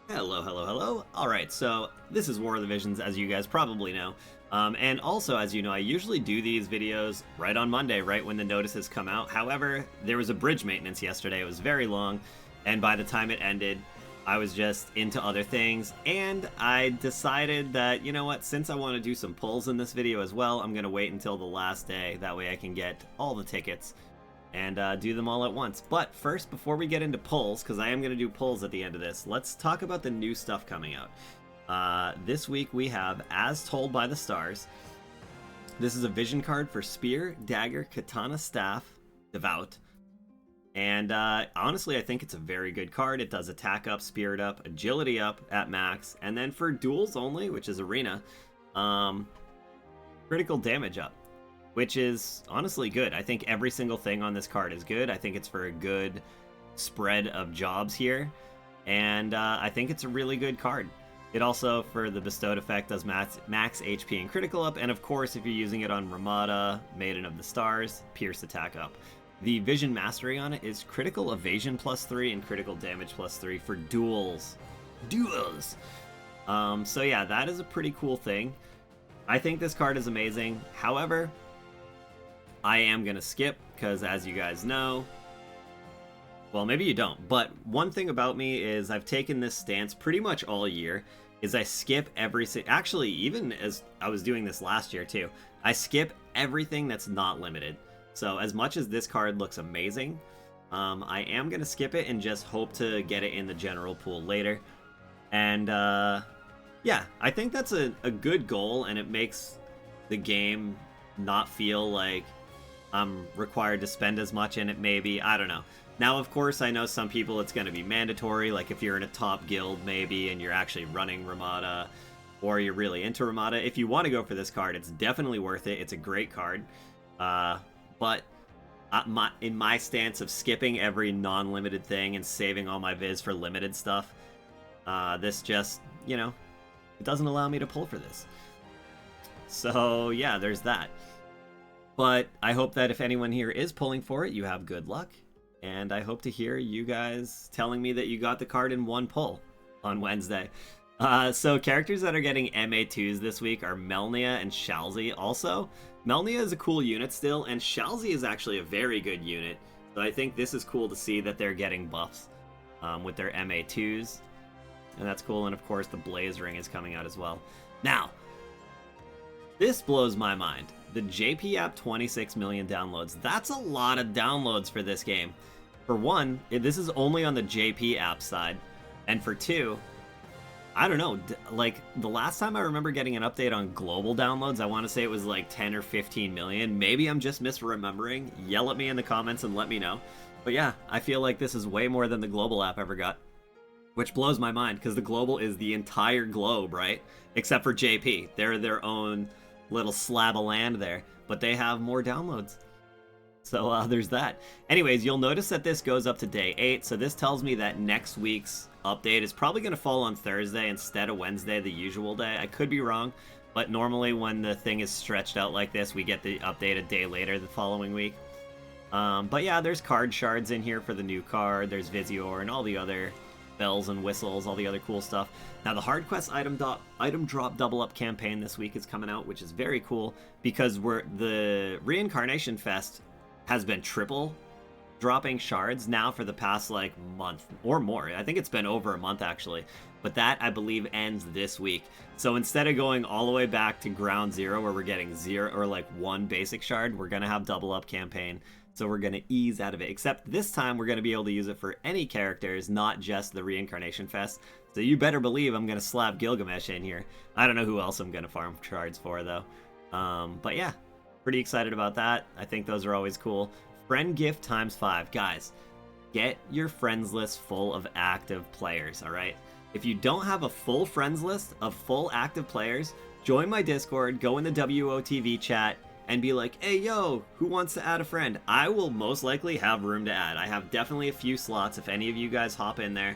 Hello, hello, hello. Alright, so this is War of the Visions, as you guys probably know. And also, as you know, I usually do these videos right on Monday, right when the notices come out. However, there was a bridge maintenance yesterday. It was very long, and by the time it ended, I was just into other things. And I decided that, you know what, since I want to do some pulls in this video as well, I'm going to wait until the last day. That way I can get all the tickets and do them all at once. But first, before we get into pulls, because I am going to do pulls at the end of this, let's talk about the new stuff coming out. This week we have As Told by the Stars. This is a vision card for Spear, Dagger, Katana, Staff, Devout. And honestly, I think it's a very good card. It does attack up, spirit up, agility up at max. And then for duels only, which is arena, critical damage up, which is honestly good. I think every single thing on this card is good. I think it's for a good spread of jobs here, and I think it's a really good card. It also, for the bestowed effect, does max HP and critical up, and of course, if you're using it on Ramada, Maiden of the Stars, pierce attack up. The Vision Mastery on it is critical evasion +3 and critical damage +3 for duels. Duels! So yeah, that is a pretty cool thing. I think this card is amazing. However, I am going to skip, because as you guys know, well, maybe you don't, but one thing about me is I've taken this stance pretty much all year, is I skip actually, even as I was doing this last year too, I skip everything that's not limited. So as much as this card looks amazing, I am going to skip it and just hope to get it in the general pool later. And yeah, I think that's a good goal, and it makes the game not feel like I'm required to spend as much in it, maybe. I don't know. Now, of course, I know some people it's going to be mandatory, like if you're in a top guild, maybe, and you're actually running Ramada, or you're really into Ramada. If you want to go for this card, it's definitely worth it. It's a great card. But in my stance of skipping every non-limited thing and saving all my viz for limited stuff, this just, you know, it doesn't allow me to pull for this. So, yeah, there's that. But I hope that if anyone here is pulling for it, you have good luck. And I hope to hear you guys telling me that you got the card in one pull on Wednesday. So characters that are getting MA2s this week are Melnia and Shalzi. Also, Melnia is a cool unit still, and Shalzi is actually a very good unit. So I think this is cool to see that they're getting buffs with their MA2s. And that's cool. And of course, the Blaze Ring is coming out as well. Now, this blows my mind. The JP app, 26 million downloads. That's a lot of downloads for this game. For one, this is only on the JP app side. And for two, I don't know, like the last time I remember getting an update on global downloads, I want to say it was like 10 or 15 million. Maybe I'm just misremembering. Yell at me in the comments and let me know. But yeah, I feel like this is way more than the global app ever got. Which blows my mind, because the global is the entire globe, right? Except for JP. They're their own little slab of land there, but they have more downloads. So there's that. Anyways, you'll notice that this goes up to day 8, so this tells me that next week's update is probably going to fall on Thursday instead of Wednesday, the usual day. I could be wrong, but normally when the thing is stretched out like this, we get the update a day later the following week. But yeah, there's card shards in here for the new card, there's Visior and all the other bells and whistles, all the other cool stuff. Now the hard quest item drop double up campaign this week is coming out, which is very cool, because the Reincarnation Fest has been triple dropping shards now for the past like month or more. I think it's been over a month actually, but that I believe ends this week. So instead of going all the way back to ground zero where we're getting 0 or like 1 basic shard, we're gonna have double up campaign. So we're going to ease out of it, except this time we're going to be able to use it for any characters, not just the Reincarnation Fest. So you better believe I'm going to slap Gilgamesh in here. I don't know who else I'm going to farm shards for, though. But yeah, pretty excited about that. I think those are always cool. Friend gift ×5. Guys, get your friends list full of active players, all right? If you don't have a full friends list of full active players, join my Discord, go in the WOTV chat, and be like, hey, yo, who wants to add a friend? I will most likely have room to add. I have definitely a few slots if any of you guys hop in there.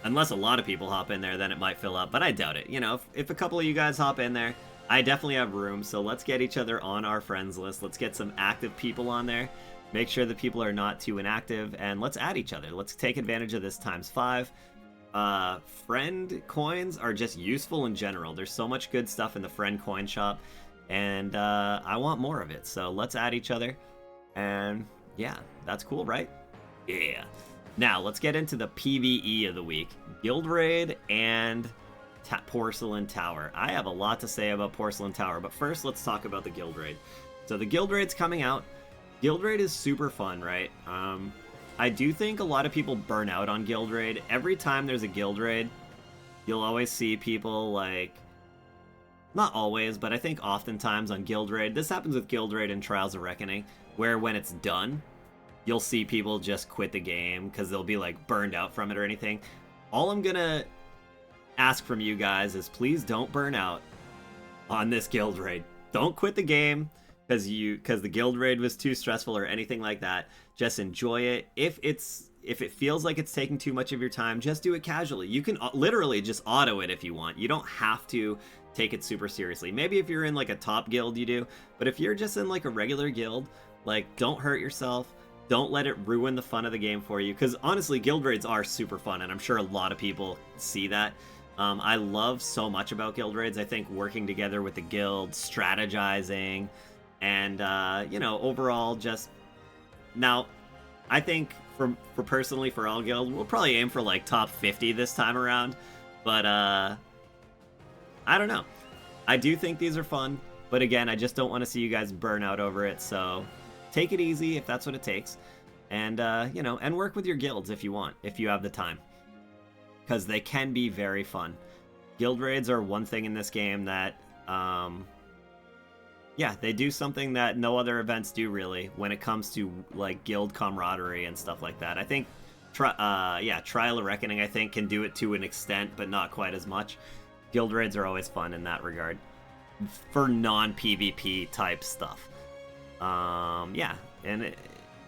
Unless a lot of people hop in there, then it might fill up, but I doubt it. You know, if a couple of you guys hop in there, I definitely have room, so let's get each other on our friends list. Let's get some active people on there. Make sure the people are not too inactive, and let's add each other. Let's take advantage of this ×5. Friend coins are just useful in general. There's so much good stuff in the friend coin shop, and I want more of it. So let's add each other, and yeah, that's cool, right? Yeah. Now let's get into the PvE of the week: Guild Raid and Porcelain Tower. I have a lot to say about Porcelain Tower, but first let's talk about the Guild Raid. So the Guild Raid's coming out. Guild Raid is super fun, right? I do think a lot of people burn out on Guild Raid. Every time there's a Guild Raid, you'll always see people like... Not always, but I think oftentimes on Guild Raid, this happens with Guild Raid and Trials of Reckoning, where when it's done, you'll see people just quit the game because they'll be like burned out from it or anything. All I'm gonna ask from you guys is please don't burn out on this Guild Raid. Don't quit the game because the Guild Raid was too stressful or anything like that. Just enjoy it. If it feels like it's taking too much of your time, just do it casually. You can literally just auto it if you want. You don't have to take it super seriously. Maybe if you're in like a top guild you do, but if you're just in like a regular guild, like don't hurt yourself. Don't let it ruin the fun of the game for you, because honestly, Guild Raids are super fun, and I'm sure a lot of people see that. I love so much about Guild Raids. I think working together with the guild, strategizing, and you know, overall just... Now, I think for personally for all guild, we'll probably aim for like top 50 this time around, but I don't know. I do think these are fun, but again, I just don't want to see you guys burn out over it, so take it easy if that's what it takes, and you know, and work with your guilds if you want, if you have the time, because they can be very fun. Guild raids are one thing in this game that yeah, they do something that no other events do really when it comes to like guild camaraderie and stuff like that. I think Trial of Reckoning I think can do it to an extent, but not quite as much. Guild raids are always fun in that regard for non-PvP type stuff. Yeah, and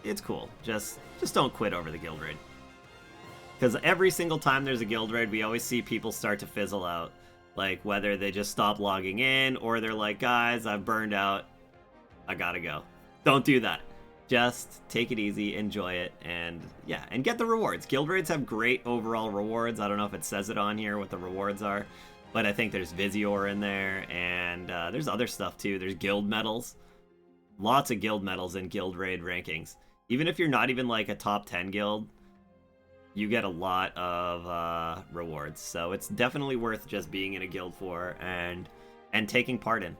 it's cool. Just don't quit over the Guild Raid. Because every single time there's a Guild Raid, we always see people start to fizzle out. Like, whether they just stop logging in, or they're like, guys, I've burned out, I gotta go. Don't do that. Just take it easy, enjoy it, and yeah, and get the rewards. Guild Raids have great overall rewards. I don't know if it says it on here what the rewards are, but I think there's Visior in there, and there's other stuff too. There's guild medals. Lots of guild medals in Guild Raid rankings. Even if you're not even like a top 10 guild, you get a lot of rewards. So it's definitely worth just being in a guild for and taking part in.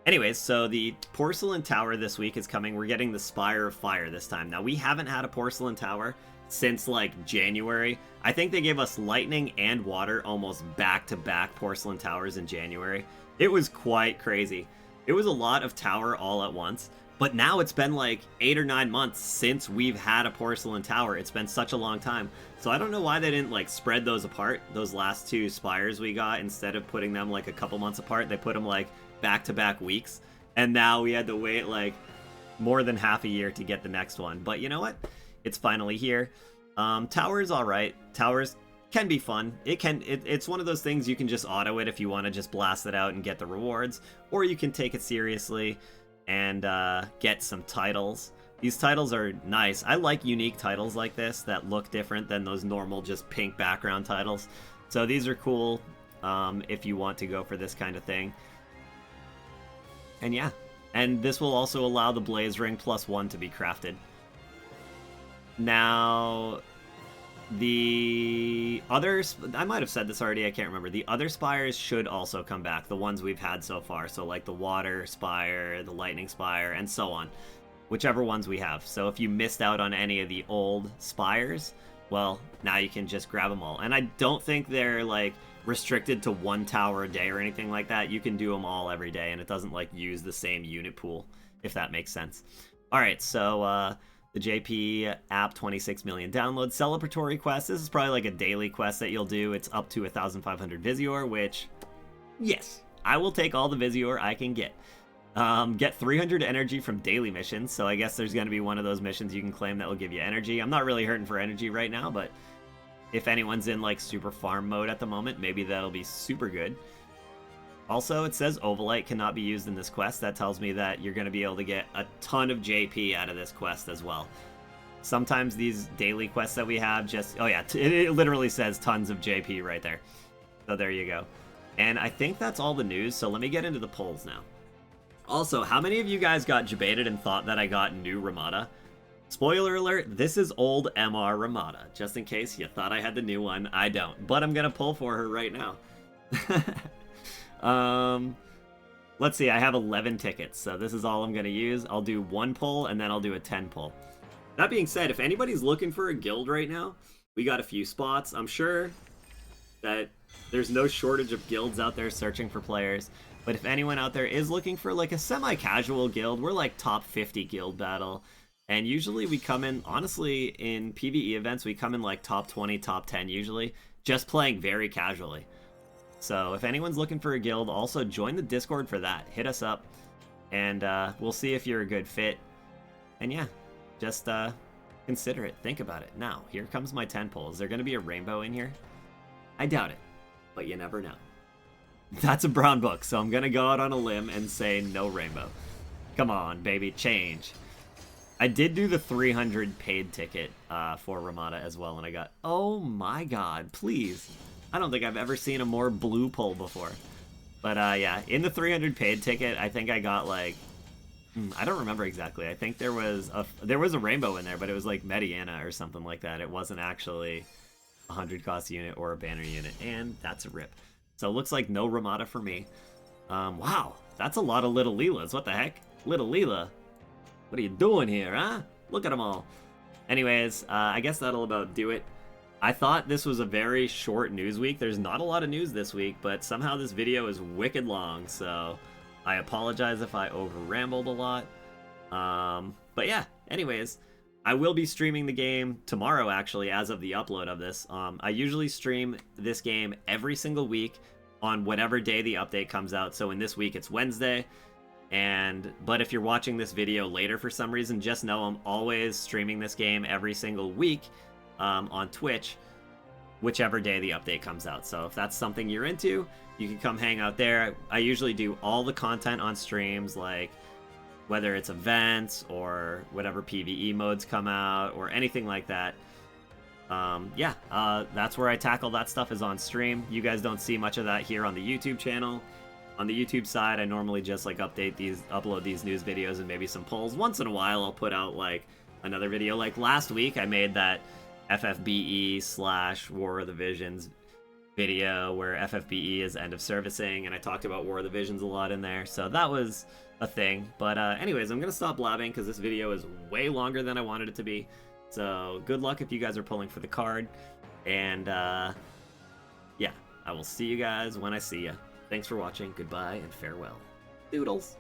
Anyways, so the Porcelain Tower this week is coming. We're getting the Spire of Fire this time. Now, we haven't had a Porcelain Tower since like January. I think they gave us Lightning and Water almost back-to-back Porcelain Towers in January. It was quite crazy. It was a lot of tower all at once, but now it's been like 8 or 9 months since we've had a Porcelain Tower. It's been such a long time. So I don't know why they didn't like spread those apart, those last two spires we got. Instead of putting them like a couple months apart, they put them like back-to-back weeks. And now we had to wait like more than half a year to get the next one. But you know what? It's finally here. Towers, all right. Towers can be fun. It's one of those things you can just auto it if you want to just blast it out and get the rewards, or you can take it seriously and get some titles. These titles are nice. I like unique titles like this that look different than those normal just pink background titles. So these are cool if you want to go for this kind of thing. And yeah, and this will also allow the Blaze Ring +1 to be crafted. Now, the others, I might have said this already, I can't remember. The other spires should also come back, the ones we've had so far. So like the Water Spire, the Lightning Spire, and so on. Whichever ones we have. So if you missed out on any of the old spires, well, now you can just grab them all. And I don't think they're like restricted to one tower a day or anything like that. You can do them all every day, and it doesn't like use the same unit pool, if that makes sense. All right, so the JP app, 26 million downloads. Celebratory quest. This is probably like a daily quest that you'll do. It's up to 1,500 Visior, which, yes, I will take all the Visior I can get. Get 300 energy from daily missions, so I guess there's going to be one of those missions you can claim that will give you energy. I'm not really hurting for energy right now, but if anyone's in like super farm mode at the moment, maybe that'll be super good. Also, it says Ovalite cannot be used in this quest. That tells me that you're going to be able to get a ton of JP out of this quest as well. sometimes these daily quests that we have just... Oh yeah, it literally says tons of JP right there. So there you go. And I think that's all the news, so let me get into the polls now. Also, how many of you guys got debated and thought that I got new Ramada? Spoiler alert, this is old MR Ramada. Just in case you thought I had the new one, I don't. But I'm gonna pull for her right now. Let's see, I have 11 tickets, so this is all I'm gonna use. I'll do 1 pull, and then I'll do a 10 pull. That being said, if anybody's looking for a guild right now, we got a few spots. I'm sure that there's no shortage of guilds out there searching for players. But if anyone out there is looking for like a semi-casual guild, we're like top 50 guild battle. And usually we come in, honestly, in PvE events, we come in like top 20, top 10 usually, just playing very casually. So if anyone's looking for a guild, also join the Discord for that. Hit us up, and we'll see if you're a good fit. And yeah, just consider it. Think about it. Now, here comes my 10 pull. Is there going to be a rainbow in here? I doubt it, but you never know. That's a brown book, so I'm going to go out on a limb and say no rainbow. Come on, baby, change. I did do the 300 paid ticket for Ramada as well, and I got... Oh my god, please. I don't think I've ever seen a more blue pull before. But yeah, in the 300 paid ticket, I think I got like... I don't remember exactly. I think there was a rainbow in there, but it was like Mediana or something like that. It wasn't actually a 100 cost unit or a banner unit, and that's a rip. So it looks like no Ramada for me. Wow, that's a lot of Little Leelas. What the heck? Little Leela, what are you doing here, huh? Look at them all. Anyways, I guess that'll about do it. I thought this was a very short news week. There's not a lot of news this week, but somehow this video is wicked long, so I apologize if I over-rambled a lot. But yeah, anyways, I will be streaming the game tomorrow, actually, as of the upload of this. I usually stream this game every single week on whatever day the update comes out. So in this week, it's Wednesday. But if you're watching this video later for some reason, just know I'm always streaming this game every single week on Twitch, whichever day the update comes out. So if that's something you're into, you can come hang out there. I usually do all the content on streams, like whether it's events or whatever PvE modes come out or anything like that. Yeah, that's where I tackle that stuff, is on stream. You guys don't see much of that here on the YouTube channel. On the YouTube side, I normally just like upload these news videos and maybe some polls. Once in a while, I'll put out like another video. Like last week, I made that FFBE / War of the Visions video where FFBE is end of servicing, and I talked about War of the Visions a lot in there. So that was a thing. But anyways, I'm gonna stop blabbing because this video is way longer than I wanted it to be. So good luck if you guys are pulling for the card, and yeah, I will see you guys when I see you. Thanks for watching, goodbye, and farewell. Doodles!